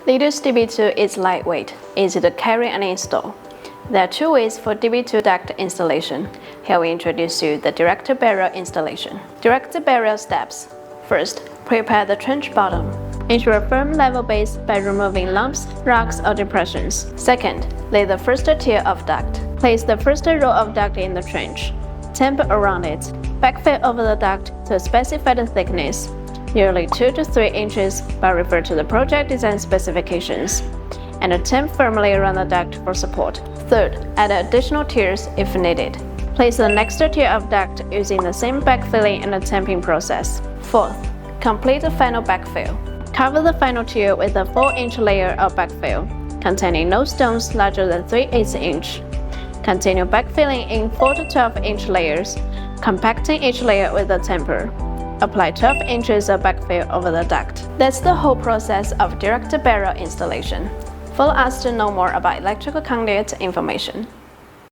Lidl's DB2 is lightweight, easy to carry and install. There are two ways for DB2 duct installation. Here we introduce you the direct barrel installation. Direct barrel steps. First, prepare the trench bottom. Ensure a firm level base by removing lumps, rocks, or depressions. Second, lay the first tier of duct. Place the first row of duct in the trench. Tamp around it. Backfill over the duct to a specified thickness, usually 2 to 3 inches, but refer to the project design specifications, and tamp firmly around the duct for support. Third, add additional tiers if needed. Place the next tier of duct using the same backfilling and tamping process. Fourth, complete the final backfill. Cover the final tier with a 4-inch layer of backfill, containing no stones larger than 3/8 inch. Continue backfilling in 4 to 12-inch layers, compacting each layer with a tamper. Apply 12 inches of backfill over the duct. That's the whole process of direct barrel installation. Follow us to know more about electrical conduit information.